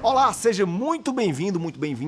Olá, seja muito bem-vindo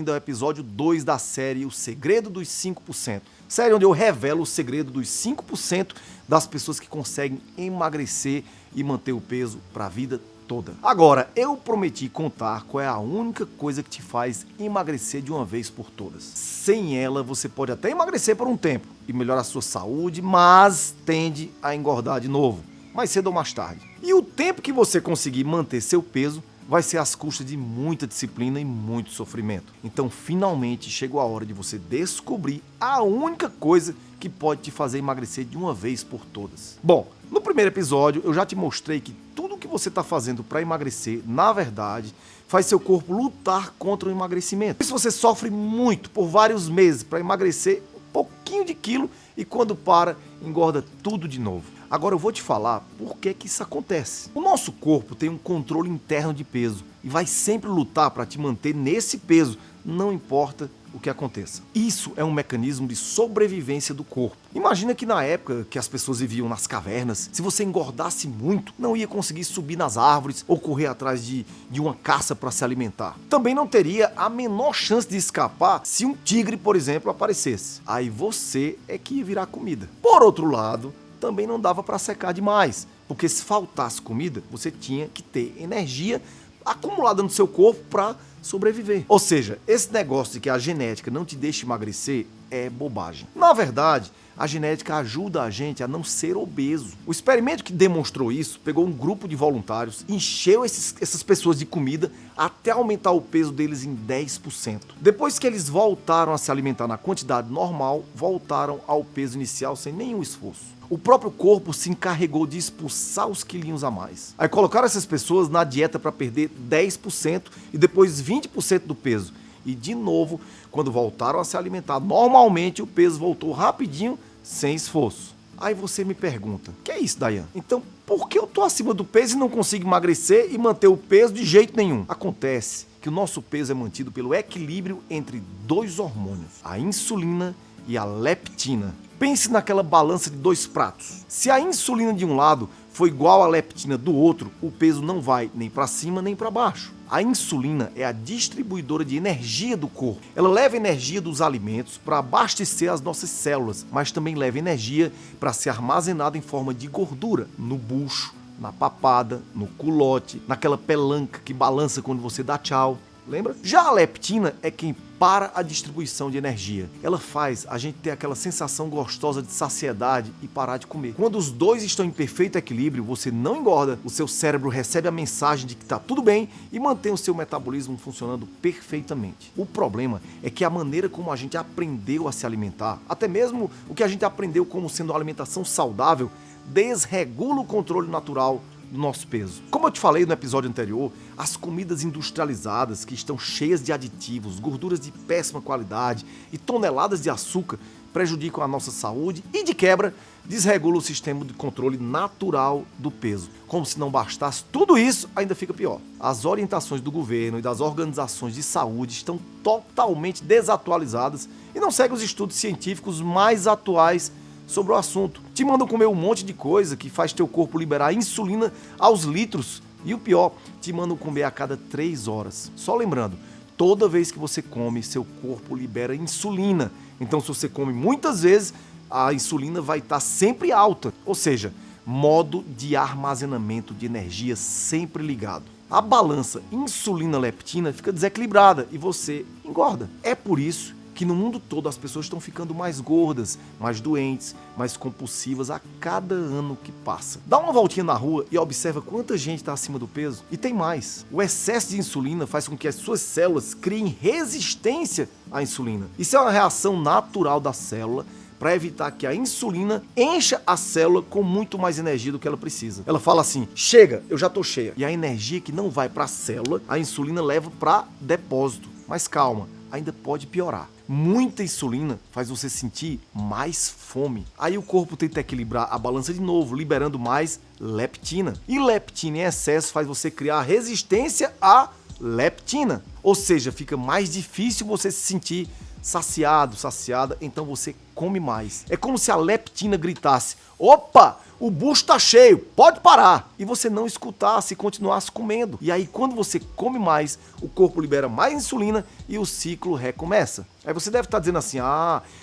ao episódio 2 da série O Segredo dos 5%. Série onde eu revelo o segredo dos 5% das pessoas que conseguem emagrecer e manter o peso para a vida toda. Agora, eu prometi contar qual é a única coisa que te faz emagrecer de uma vez por todas. Sem ela, você pode até emagrecer por um tempo e melhorar a sua saúde, mas tende a engordar de novo, mais cedo ou mais tarde. E o tempo que você conseguir manter seu peso vai ser às custas de muita disciplina e muito sofrimento. Então, finalmente, chegou a hora de você descobrir a única coisa que pode te fazer emagrecer de uma vez por todas. Bom, no primeiro episódio, eu já te mostrei que tudo o que você está fazendo para emagrecer, na verdade, faz seu corpo lutar contra o emagrecimento. Por isso você sofre muito por vários meses para emagrecer um pouquinho de quilo e quando para, engorda tudo de novo. Agora eu vou te falar por que isso acontece. O nosso corpo tem um controle interno de peso e vai sempre lutar para te manter nesse peso, não importa o que aconteça. Isso é um mecanismo de sobrevivência do corpo. Imagina que na época que as pessoas viviam nas cavernas, se você engordasse muito, não ia conseguir subir nas árvores ou correr atrás de uma caça para se alimentar. Também não teria a menor chance de escapar se um tigre, por exemplo, aparecesse. Aí você é que ia virar comida. Por outro lado, também não dava para secar demais, porque se faltasse comida, você tinha que ter energia acumulada no seu corpo para sobreviver. Ou seja, esse negócio de que a genética não te deixa emagrecer é bobagem. Na verdade, a genética ajuda a gente a não ser obeso. O experimento que demonstrou isso pegou um grupo de voluntários, encheu essas pessoas de comida até aumentar o peso deles em 10%. Depois que eles voltaram a se alimentar na quantidade normal, voltaram ao peso inicial sem nenhum esforço. O próprio corpo se encarregou de expulsar os quilinhos a mais. Aí colocaram essas pessoas na dieta para perder 10% e depois 20% do peso. E de novo, quando voltaram a se alimentar normalmente, o peso voltou rapidinho, sem esforço. Aí você me pergunta, que é isso, Dayan? Então, por que eu tô acima do peso e não consigo emagrecer e manter o peso de jeito nenhum? Acontece que o nosso peso é mantido pelo equilíbrio entre dois hormônios, a insulina e a leptina. Pense naquela balança de dois pratos. Se a insulina de um lado for igual à leptina do outro, o peso não vai nem para cima nem para baixo. A insulina é a distribuidora de energia do corpo. Ela leva energia dos alimentos para abastecer as nossas células, mas também leva energia para ser armazenada em forma de gordura no bucho, na papada, no culote, naquela pelanca que balança quando você dá tchau. Lembra? Já a leptina é quem para a distribuição de energia. Ela faz a gente ter aquela sensação gostosa de saciedade e parar de comer. Quando os dois estão em perfeito equilíbrio, você não engorda, o seu cérebro recebe a mensagem de que está tudo bem e mantém o seu metabolismo funcionando perfeitamente. O problema é que a maneira como a gente aprendeu a se alimentar, até mesmo o que a gente aprendeu como sendo uma alimentação saudável, desregula o controle natural do nosso peso. Como eu te falei no episódio anterior, as comidas industrializadas que estão cheias de aditivos, gorduras de péssima qualidade e toneladas de açúcar prejudicam a nossa saúde e, de quebra, desregula o sistema de controle natural do peso. Como se não bastasse tudo isso, ainda fica pior. As orientações do governo e das organizações de saúde estão totalmente desatualizadas e não seguem os estudos científicos mais atuais sobre o assunto. Te mandam comer um monte de coisa que faz teu corpo liberar insulina aos litros. E o pior, te mandam comer a cada 3 horas. Só lembrando, toda vez que você come, seu corpo libera insulina. Então, se você come muitas vezes, a insulina vai estar sempre alta. Ou seja, modo de armazenamento de energia sempre ligado. A balança insulina-leptina fica desequilibrada e você engorda. É por isso que no mundo todo as pessoas estão ficando mais gordas, mais doentes, mais compulsivas a cada ano que passa. Dá uma voltinha na rua e observa quanta gente está acima do peso. E tem mais. O excesso de insulina faz com que as suas células criem resistência à insulina. Isso é uma reação natural da célula para evitar que a insulina encha a célula com muito mais energia do que ela precisa. Ela fala assim, chega, eu já tô cheia. E a energia que não vai para a célula, a insulina leva para depósito. Mas calma, ainda pode piorar. Muita insulina faz você sentir mais fome. Aí o corpo tenta equilibrar a balança de novo, liberando mais leptina. E leptina em excesso faz você criar resistência à leptina. Ou seja, fica mais difícil você se sentir saciado, saciada, então você come mais. É como se a leptina gritasse, opa, o bucho tá cheio, pode parar. E você não escutasse e continuasse comendo. E aí quando você come mais, o corpo libera mais insulina e o ciclo recomeça. Aí você deve estar dizendo assim,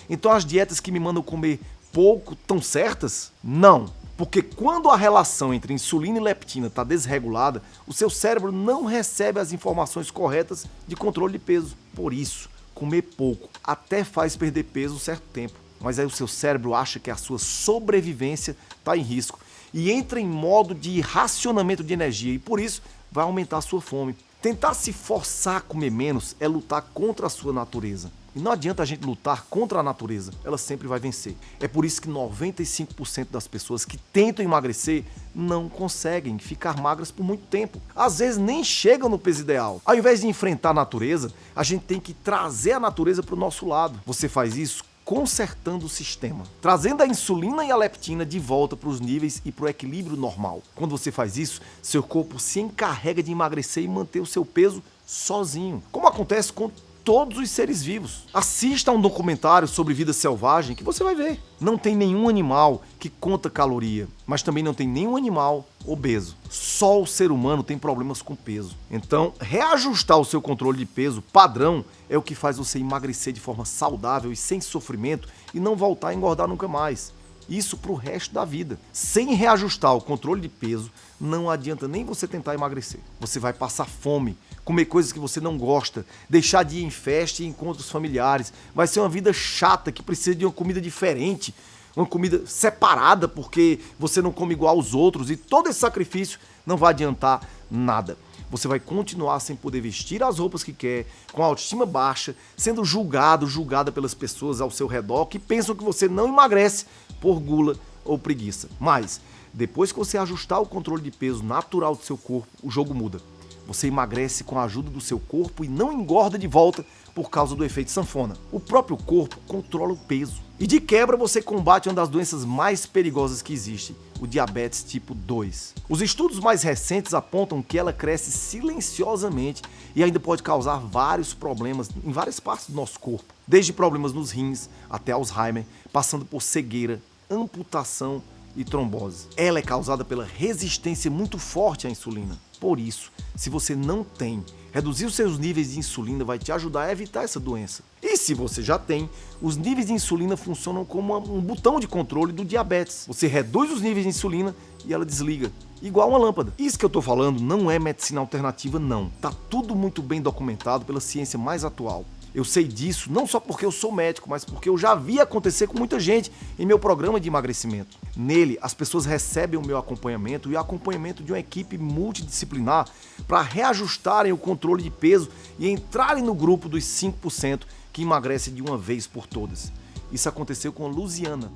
então as dietas que me mandam comer pouco estão certas? Não. Porque quando a relação entre insulina e leptina está desregulada, o seu cérebro não recebe as informações corretas de controle de peso. Por isso, comer pouco até faz perder peso um certo tempo. Mas aí o seu cérebro acha que a sua sobrevivência está em risco e entra em modo de racionamento de energia e por isso vai aumentar a sua fome. Tentar se forçar a comer menos é lutar contra a sua natureza. E não adianta a gente lutar contra a natureza, ela sempre vai vencer. É por isso que 95% das pessoas que tentam emagrecer não conseguem ficar magras por muito tempo. Às vezes nem chegam no peso ideal. Ao invés de enfrentar a natureza, a gente tem que trazer a natureza para o nosso lado. Você faz isso consertando o sistema, trazendo a insulina e a leptina de volta para os níveis e para o equilíbrio normal. Quando você faz isso, seu corpo se encarrega de emagrecer e manter o seu peso sozinho, como acontece com todos os seres vivos. Assista a um documentário sobre vida selvagem que você vai ver. Não tem nenhum animal que conta caloria, mas também não tem nenhum animal obeso. Só o ser humano tem problemas com peso. Então, reajustar o seu controle de peso padrão é o que faz você emagrecer de forma saudável e sem sofrimento e não voltar a engordar nunca mais. Isso para o resto da vida. Sem reajustar o controle de peso, não adianta nem você tentar emagrecer. Você vai passar fome, comer coisas que você não gosta, deixar de ir em festa e encontros familiares. Vai ser uma vida chata que precisa de uma comida diferente, uma comida separada porque você não come igual aos outros e todo esse sacrifício não vai adiantar nada. Você vai continuar sem poder vestir as roupas que quer, com a autoestima baixa, sendo julgada pelas pessoas ao seu redor que pensam que você não emagrece por gula ou preguiça. Mas, depois que você ajustar o controle de peso natural do seu corpo, o jogo muda. Você emagrece com a ajuda do seu corpo e não engorda de volta por causa do efeito sanfona. O próprio corpo controla o peso. E de quebra você combate uma das doenças mais perigosas que existe, o diabetes tipo 2. Os estudos mais recentes apontam que ela cresce silenciosamente e ainda pode causar vários problemas em várias partes do nosso corpo, desde problemas nos rins até Alzheimer, passando por cegueira, amputação e trombose. Ela é causada pela resistência muito forte à insulina. Por isso, se você não tem, reduzir os seus níveis de insulina vai te ajudar a evitar essa doença. E se você já tem, os níveis de insulina funcionam como um botão de controle do diabetes. Você reduz os níveis de insulina e ela desliga, igual uma lâmpada. Isso que eu tô falando não é medicina alternativa não. Tá tudo muito bem documentado pela ciência mais atual. Eu sei disso não só porque eu sou médico, mas porque eu já vi acontecer com muita gente em meu programa de emagrecimento. Nele, as pessoas recebem o meu acompanhamento e o acompanhamento de uma equipe multidisciplinar para reajustarem o controle de peso e entrarem no grupo dos 5% que emagrece de uma vez por todas. Isso aconteceu com a Luziana.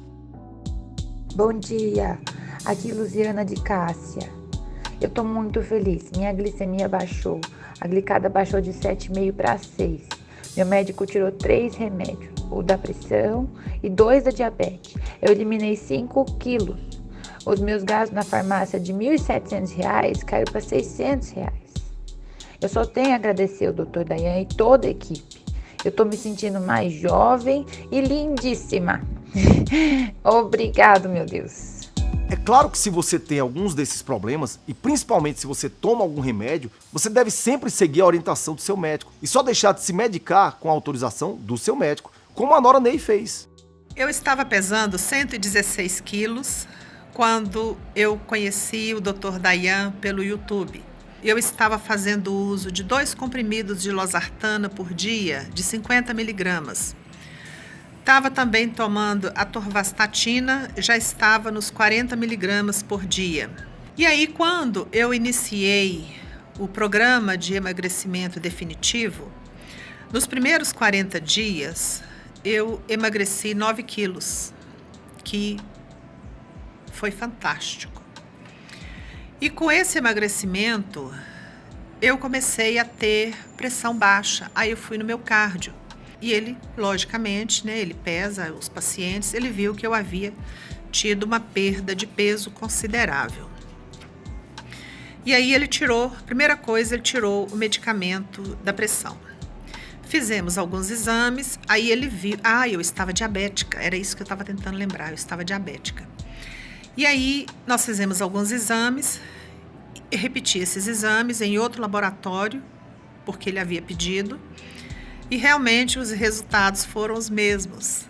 Bom dia, aqui Luziana de Cássia. Eu tô muito feliz, minha glicemia baixou, a glicada baixou de 7,5 para 6. Meu médico tirou 3 remédios, o da pressão e 2 da diabetes. Eu eliminei 5 quilos. Os meus gastos na farmácia de R$ 1.700 caíram para R$ 600. Eu só tenho a agradecer ao Dr. Dayan e toda a equipe. Eu tô me sentindo mais jovem e lindíssima. Obrigado, meu Deus. É claro que se você tem alguns desses problemas, e principalmente se você toma algum remédio, você deve sempre seguir a orientação do seu médico e só deixar de se medicar com a autorização do seu médico, como a Nora Ney fez. Eu estava pesando 116 quilos quando eu conheci o Dr. Dayan pelo YouTube. Eu estava fazendo uso de 2 comprimidos de losartana por dia, de 50 miligramas. Estava também tomando atorvastatina, já estava nos 40 miligramas por dia. E aí, quando eu iniciei o programa de emagrecimento definitivo, nos primeiros 40 dias, eu emagreci 9 quilos, que foi fantástico. E com esse emagrecimento, eu comecei a ter pressão baixa. Aí eu fui no meu cardio. E ele, logicamente, ele pesa os pacientes, ele viu que eu havia tido uma perda de peso considerável. E aí primeira coisa, ele tirou o medicamento da pressão. Fizemos alguns exames, aí ele viu, eu estava diabética, era isso que eu estava tentando lembrar, eu estava diabética. E aí nós fizemos alguns exames, e repeti esses exames em outro laboratório, porque ele havia pedido, e realmente os resultados foram os mesmos.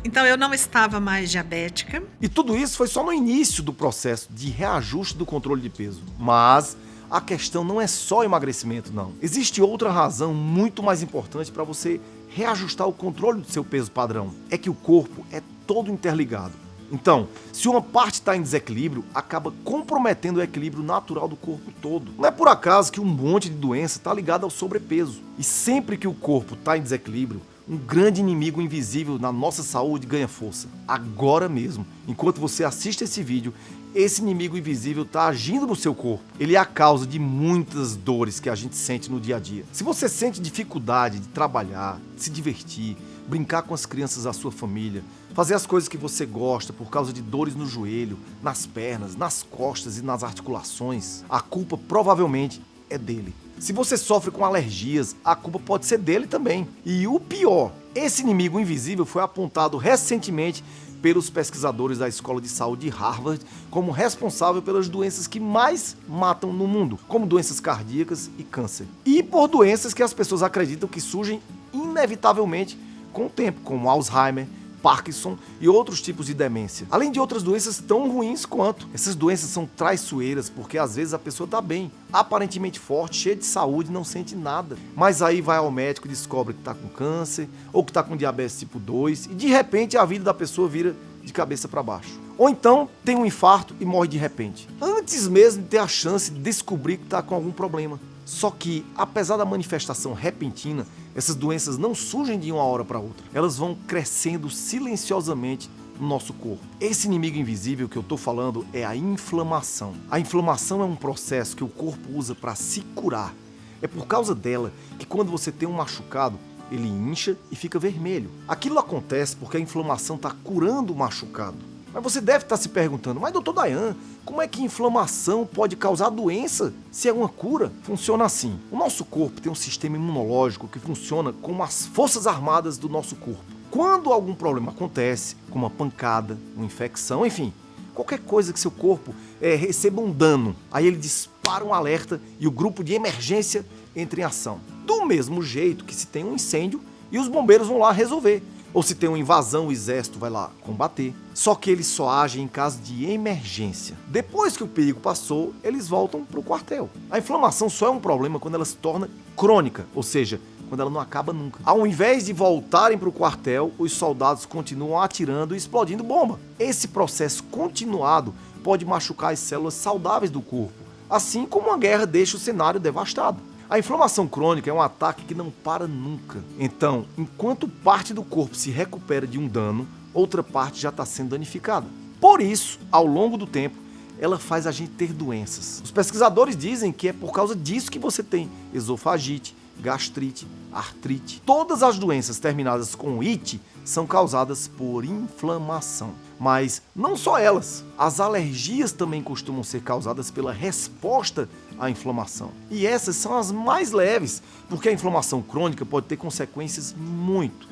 Então eu não estava mais diabética. E tudo isso foi só no início do processo de reajuste do controle de peso. Mas a questão não é só emagrecimento, não. Existe outra razão muito mais importante para você reajustar o controle do seu peso padrão. É que o corpo é todo interligado. Então, se uma parte está em desequilíbrio, acaba comprometendo o equilíbrio natural do corpo todo. Não é por acaso que um monte de doença está ligada ao sobrepeso. E sempre que o corpo está em desequilíbrio, um grande inimigo invisível na nossa saúde ganha força. Agora mesmo, enquanto você assiste esse vídeo, esse inimigo invisível está agindo no seu corpo. Ele é a causa de muitas dores que a gente sente no dia a dia. Se você sente dificuldade de trabalhar, de se divertir, brincar com as crianças da sua família, fazer as coisas que você gosta por causa de dores no joelho, nas pernas, nas costas e nas articulações, a culpa provavelmente é dele. Se você sofre com alergias, a culpa pode ser dele também. E o pior, esse inimigo invisível foi apontado recentemente pelos pesquisadores da Escola de Saúde de Harvard como responsável pelas doenças que mais matam no mundo, como doenças cardíacas e câncer. E por doenças que as pessoas acreditam que surgem inevitavelmente com o tempo, como Alzheimer, Parkinson e outros tipos de demência. Além de outras doenças tão ruins quanto. Essas doenças são traiçoeiras porque às vezes a pessoa está bem, aparentemente forte, cheia de saúde, não sente nada. Mas aí vai ao médico e descobre que está com câncer ou que está com diabetes tipo 2 e de repente a vida da pessoa vira de cabeça para baixo. Ou então tem um infarto e morre de repente, antes mesmo de ter a chance de descobrir que está com algum problema. Só que, apesar da manifestação repentina, essas doenças não surgem de uma hora para outra. Elas vão crescendo silenciosamente no nosso corpo. Esse inimigo invisível que eu estou falando é a inflamação. A inflamação é um processo que o corpo usa para se curar. É por causa dela que quando você tem um machucado, ele incha e fica vermelho. Aquilo acontece porque a inflamação está curando o machucado. Mas você deve estar se perguntando, mas doutor Dayan, como é que inflamação pode causar doença se é uma cura? Funciona assim. O nosso corpo tem um sistema imunológico que funciona como as forças armadas do nosso corpo. Quando algum problema acontece, como uma pancada, uma infecção, enfim, qualquer coisa que seu corpo receba um dano, aí ele dispara um alerta e o grupo de emergência entra em ação. Do mesmo jeito que se tem um incêndio e os bombeiros vão lá resolver. Ou se tem uma invasão, o exército vai lá combater. Só que eles só agem em caso de emergência. Depois que o perigo passou, eles voltam para o quartel. A inflamação só é um problema quando ela se torna crônica, ou seja, quando ela não acaba nunca. Ao invés de voltarem para o quartel, os soldados continuam atirando e explodindo bomba. Esse processo continuado pode machucar as células saudáveis do corpo, assim como uma guerra deixa o cenário devastado. A inflamação crônica é um ataque que não para nunca. Então, enquanto parte do corpo se recupera de um dano, outra parte já está sendo danificada. Por isso, ao longo do tempo, ela faz a gente ter doenças. Os pesquisadores dizem que é por causa disso que você tem esofagite, gastrite, artrite. Todas as doenças terminadas com it são causadas por inflamação. Mas não só elas. As alergias também costumam ser causadas pela resposta à inflamação. E essas são as mais leves, porque a inflamação crônica pode ter consequências muito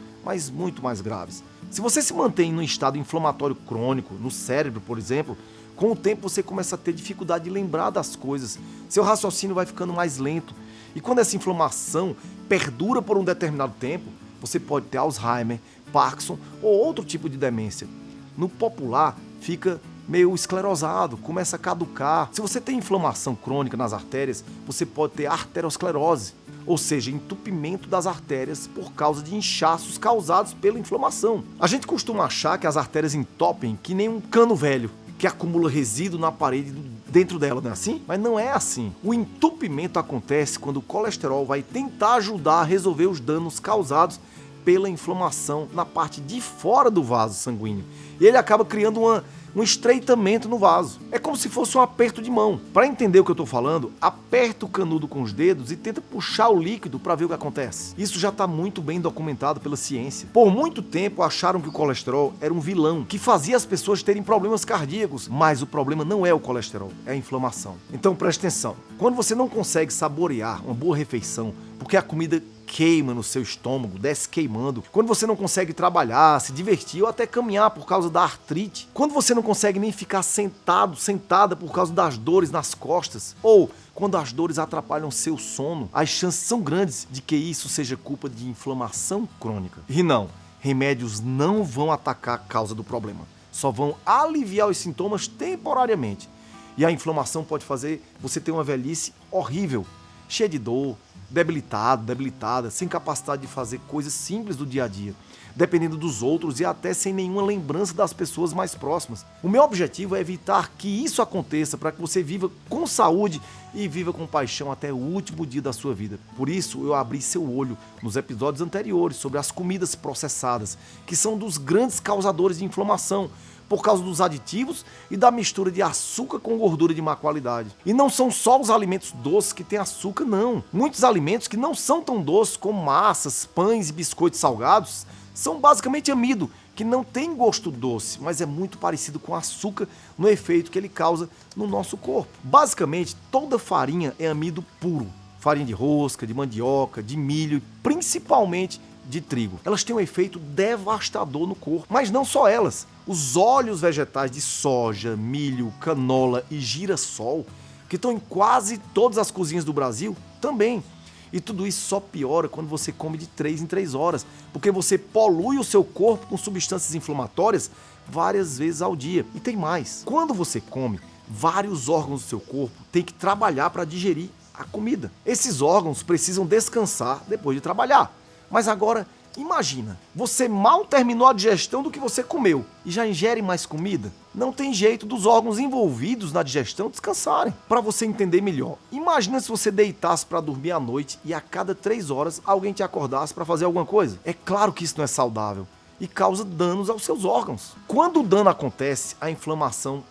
mais graves. Se você se mantém num estado inflamatório crônico, no cérebro, por exemplo, com o tempo você começa a ter dificuldade de lembrar das coisas. Seu raciocínio vai ficando mais lento. E quando essa inflamação perdura por um determinado tempo, você pode ter Alzheimer, Parkinson ou outro tipo de demência. No popular, fica meio esclerosado, começa a caducar. Se você tem inflamação crônica nas artérias, você pode ter arteriosclerose, ou seja, entupimento das artérias por causa de inchaços causados pela inflamação. A gente costuma achar que as artérias entopem que nem um cano velho, que acumula resíduo na parede dentro dela, não é assim? Mas não é assim. O entupimento acontece quando o colesterol vai tentar ajudar a resolver os danos causados pela inflamação na parte de fora do vaso sanguíneo. E ele acaba criando um estreitamento no vaso. É como se fosse um aperto de mão. Para entender o que eu estou falando, aperta o canudo com os dedos e tenta puxar o líquido para ver o que acontece. Isso já está muito bem documentado pela ciência. Por muito tempo acharam que o colesterol era um vilão, que fazia as pessoas terem problemas cardíacos, mas o problema não é o colesterol, é a inflamação. Então preste atenção, quando você não consegue saborear uma boa refeição, porque a comida queima no seu estômago, desce queimando. Quando você não consegue trabalhar, se divertir ou até caminhar por causa da artrite. Quando você não consegue nem ficar sentado, sentada por causa das dores nas costas. Ou quando as dores atrapalham seu sono, as chances são grandes de que isso seja culpa de inflamação crônica. E não, remédios não vão atacar a causa do problema. Só vão aliviar os sintomas temporariamente. E a inflamação pode fazer você ter uma velhice horrível, cheia de dor, debilitada, sem capacidade de fazer coisas simples do dia a dia, dependendo dos outros e até sem nenhuma lembrança das pessoas mais próximas. O meu objetivo é evitar que isso aconteça para que você viva com saúde e viva com paixão até o último dia da sua vida. Por isso, eu abri seu olho nos episódios anteriores sobre as comidas processadas, que são dos grandes causadores de inflamação, por causa dos aditivos e da mistura de açúcar com gordura de má qualidade. E não são só os alimentos doces que têm açúcar, não. Muitos alimentos que não são tão doces, como massas, pães e biscoitos salgados, são basicamente amido, que não tem gosto doce, mas é muito parecido com açúcar no efeito que ele causa no nosso corpo. Basicamente, toda farinha é amido puro. Farinha de rosca, de mandioca, de milho e principalmente de trigo. Elas têm um efeito devastador no corpo, mas não só elas. Os óleos vegetais de soja, milho, canola e girassol, que estão em quase todas as cozinhas do Brasil, também. E tudo isso só piora quando você come de 3 em 3 horas, porque você polui o seu corpo com substâncias inflamatórias várias vezes ao dia. E tem mais. Quando você come, vários órgãos do seu corpo têm que trabalhar para digerir a comida. Esses órgãos precisam descansar depois de trabalhar. Mas agora, imagina, você mal terminou a digestão do que você comeu e já ingere mais comida? Não tem jeito dos órgãos envolvidos na digestão descansarem. Para você entender melhor, imagina se você deitasse para dormir à noite e a cada 3 horas alguém te acordasse para fazer alguma coisa. É claro que isso não é saudável e causa danos aos seus órgãos. Quando o dano acontece, a inflamação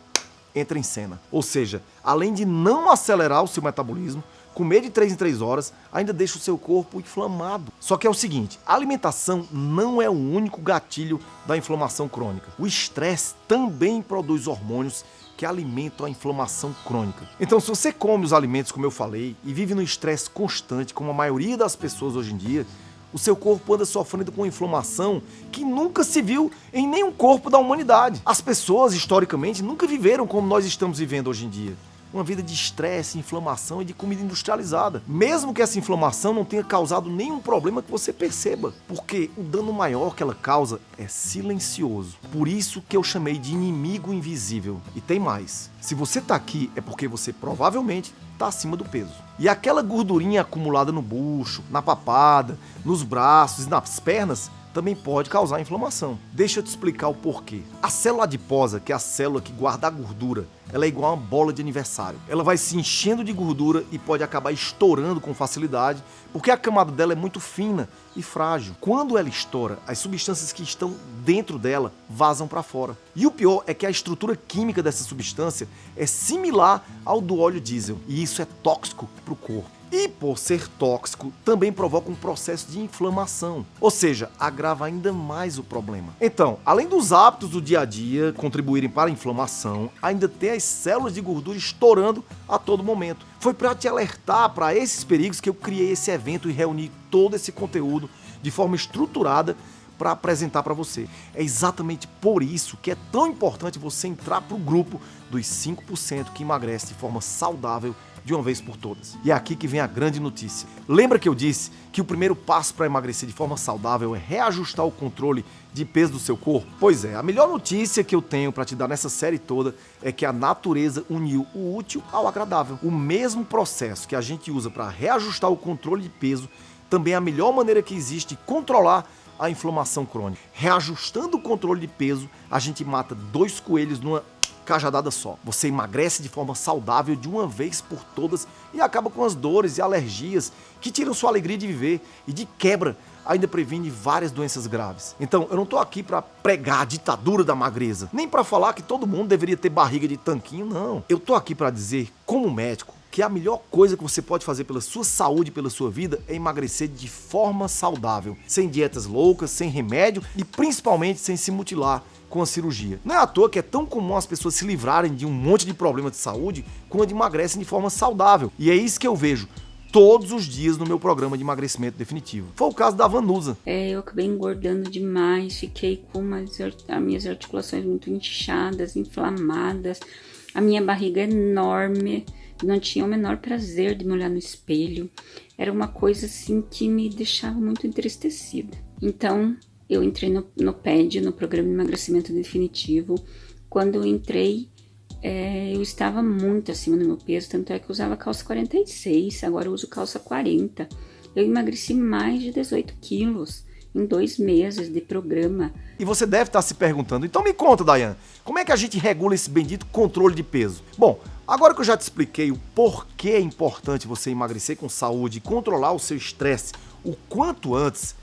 entra em cena. Ou seja, além de não acelerar o seu metabolismo, comer de 3 em 3 horas ainda deixa o seu corpo inflamado. Só que é o seguinte, a alimentação não é o único gatilho da inflamação crônica. O estresse também produz hormônios que alimentam a inflamação crônica. Então, se você come os alimentos como eu falei e vive no estresse constante, como a maioria das pessoas hoje em dia, o seu corpo anda sofrendo com inflamação que nunca se viu em nenhum corpo da humanidade. As pessoas, historicamente, nunca viveram como nós estamos vivendo hoje em dia. Uma vida de estresse, inflamação e de comida industrializada. Mesmo que essa inflamação não tenha causado nenhum problema que você perceba, porque o dano maior que ela causa é silencioso. Por isso que eu chamei de inimigo invisível. E tem mais. Se você tá aqui é porque você provavelmente tá acima do peso. E aquela gordurinha acumulada no bucho, na papada, nos braços e nas pernas também pode causar inflamação. Deixa eu te explicar o porquê. A célula adiposa, que é a célula que guarda a gordura, ela é igual a uma bola de aniversário. Ela vai se enchendo de gordura e pode acabar estourando com facilidade, porque a camada dela é muito fina e frágil. Quando ela estoura, as substâncias que estão dentro dela vazam para fora. E o pior é que a estrutura química dessa substância é similar ao do óleo diesel, e isso é tóxico para o corpo. E por ser tóxico, também provoca um processo de inflamação, ou seja, agrava ainda mais o problema. Então, além dos hábitos do dia a dia contribuírem para a inflamação, ainda tem as células de gordura estourando a todo momento. Foi para te alertar para esses perigos que eu criei esse evento e reuni todo esse conteúdo de forma estruturada para apresentar para você. É exatamente por isso que é tão importante você entrar para o grupo dos 5% que emagrece de forma saudável de uma vez por todas. E é aqui que vem a grande notícia. Lembra que eu disse que o primeiro passo para emagrecer de forma saudável é reajustar o controle de peso do seu corpo? Pois é, a melhor notícia que eu tenho para te dar nessa série toda é que a natureza uniu o útil ao agradável. O mesmo processo que a gente usa para reajustar o controle de peso também é a melhor maneira que existe de controlar a inflamação crônica. Reajustando o controle de peso, a gente mata 2 coelhos numa cajadada só. Você emagrece de forma saudável de uma vez por todas e acaba com as dores e alergias que tiram sua alegria de viver e de quebra ainda previne várias doenças graves. Então, eu não tô aqui para pregar a ditadura da magreza, nem para falar que todo mundo deveria ter barriga de tanquinho, não. Eu tô aqui para dizer, como médico, que a melhor coisa que você pode fazer pela sua saúde e pela sua vida é emagrecer de forma saudável, sem dietas loucas, sem remédio e principalmente sem se mutilar com a cirurgia. Não é à toa que é tão comum as pessoas se livrarem de um monte de problemas de saúde quando emagrecem de forma saudável. E é isso que eu vejo todos os dias no meu programa de emagrecimento definitivo. Foi o caso da Vanusa. Eu acabei engordando demais, fiquei com as minhas articulações muito inchadas, inflamadas, a minha barriga enorme, não tinha o menor prazer de me olhar no espelho. Era uma coisa assim que me deixava muito entristecida. Então, eu entrei no PED, no Programa de Emagrecimento Definitivo. Quando eu entrei, eu estava muito acima do meu peso, tanto é que eu usava calça 46, agora eu uso calça 40. Eu emagreci mais de 18 quilos em 2 meses de programa. E você deve estar se perguntando, então me conta, Daiane, como é que a gente regula esse bendito controle de peso? Bom, agora que eu já te expliquei o porquê é importante você emagrecer com saúde e controlar o seu estresse o quanto antes,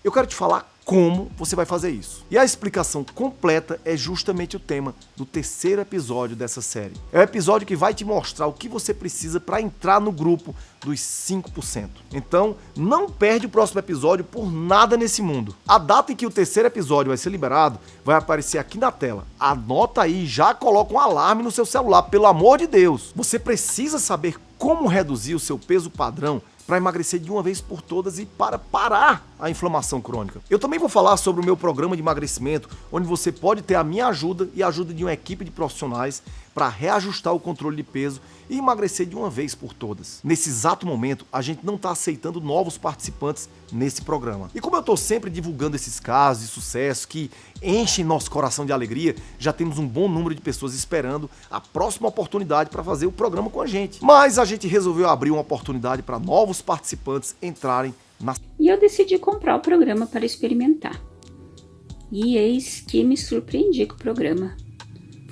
eu quero te falar como você vai fazer isso. E a explicação completa é justamente o tema do 3º episódio dessa série. É o episódio que vai te mostrar o que você precisa para entrar no grupo dos 5%. Então, não perde o próximo episódio por nada nesse mundo. A data em que o 3º episódio vai ser liberado vai aparecer aqui na tela. Anota aí e já coloca um alarme no seu celular, pelo amor de Deus. Você precisa saber como reduzir o seu peso padrão para emagrecer de uma vez por todas e para parar a inflamação crônica. Eu também vou falar sobre o meu programa de emagrecimento, onde você pode ter a minha ajuda e a ajuda de uma equipe de profissionais para reajustar o controle de peso e emagrecer de uma vez por todas. Nesse exato momento, a gente não está aceitando novos participantes nesse programa. E como eu estou sempre divulgando esses casos de sucesso que enchem nosso coração de alegria, já temos um bom número de pessoas esperando a próxima oportunidade para fazer o programa com a gente. Mas a gente resolveu abrir uma oportunidade para novos participantes entrarem na... E eu decidi comprar o programa para experimentar. E eis que me surpreendi com o programa.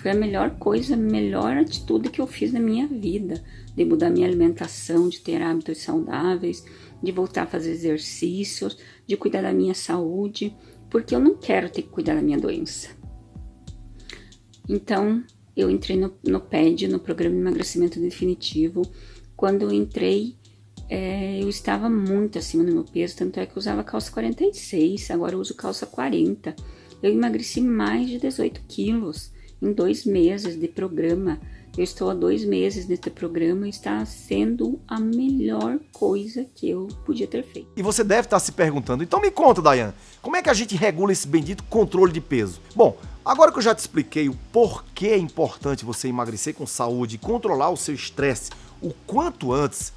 Foi a melhor coisa, a melhor atitude que eu fiz na minha vida, de mudar minha alimentação, de ter hábitos saudáveis, de voltar a fazer exercícios, de cuidar da minha saúde, porque eu não quero ter que cuidar da minha doença. Então, eu entrei no PED, no Programa de Emagrecimento Definitivo. Quando eu entrei, eu estava muito acima do meu peso, tanto é que eu usava calça 46, agora eu uso calça 40. Eu emagreci mais de 18 quilos em 2 meses de programa. Eu estou há 2 meses nesse programa e está sendo a melhor coisa que eu podia ter feito. E você deve estar se perguntando, então me conta, Daiane, como é que a gente regula esse bendito controle de peso? Bom, agora que eu já te expliquei o porquê é importante você emagrecer com saúde e controlar o seu estresse o quanto antes,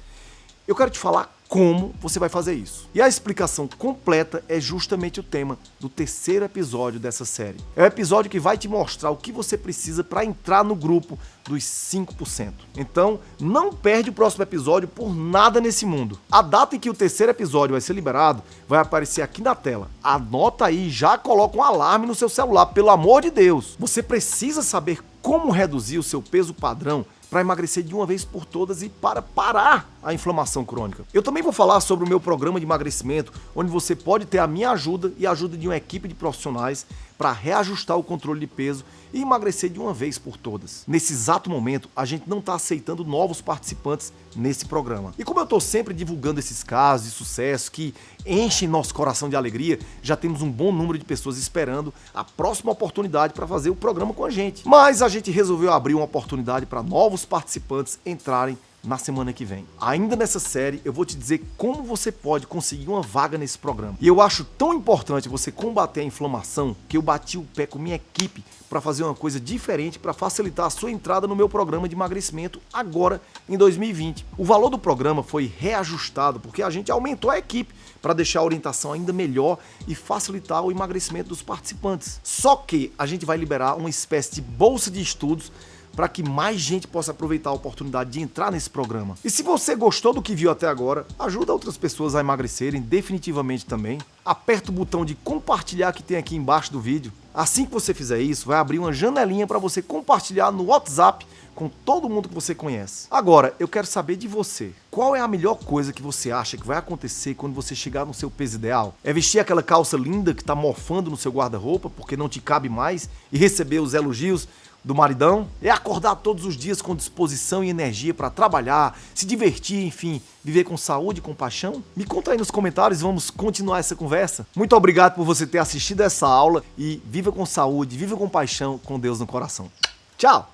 eu quero te falar como você vai fazer isso. E a explicação completa é justamente o tema do 3º episódio dessa série. É o episódio que vai te mostrar o que você precisa para entrar no grupo dos 5%. Então, não perde o próximo episódio por nada nesse mundo. A data em que o 3º episódio vai ser liberado vai aparecer aqui na tela. Anota aí e já coloca um alarme no seu celular, pelo amor de Deus. Você precisa saber como reduzir o seu peso padrão para emagrecer de uma vez por todas e para parar a inflamação crônica. Eu também vou falar sobre o meu programa de emagrecimento, onde você pode ter a minha ajuda e a ajuda de uma equipe de profissionais para reajustar o controle de peso e emagrecer de uma vez por todas. Nesse exato momento, a gente não está aceitando novos participantes nesse programa. E como eu estou sempre divulgando esses casos de sucesso que enchem nosso coração de alegria, já temos um bom número de pessoas esperando a próxima oportunidade para fazer o programa com a gente. Mas a gente resolveu abrir uma oportunidade para novos participantes entrarem na semana que vem. Ainda nessa série, eu vou te dizer como você pode conseguir uma vaga nesse programa. E eu acho tão importante você combater a inflamação que eu bati o pé com minha equipe para fazer uma coisa diferente para facilitar a sua entrada no meu programa de emagrecimento agora em 2020. O valor do programa foi reajustado porque a gente aumentou a equipe para deixar a orientação ainda melhor e facilitar o emagrecimento dos participantes. Só que a gente vai liberar uma espécie de bolsa de estudos para que mais gente possa aproveitar a oportunidade de entrar nesse programa. E se você gostou do que viu até agora, ajuda outras pessoas a emagrecerem definitivamente também. Aperta o botão de compartilhar que tem aqui embaixo do vídeo. Assim que você fizer isso, vai abrir uma janelinha para você compartilhar no WhatsApp com todo mundo que você conhece. Agora, eu quero saber de você. Qual é a melhor coisa que você acha que vai acontecer quando você chegar no seu peso ideal? É vestir aquela calça linda que está mofando no seu guarda-roupa porque não te cabe mais e receber os elogios do maridão? É acordar todos os dias com disposição e energia para trabalhar, se divertir, enfim, viver com saúde e compaixão? Me conta aí nos comentários, vamos continuar essa conversa. Muito obrigado por você ter assistido essa aula e viva com saúde, viva com paixão, com Deus no coração. Tchau!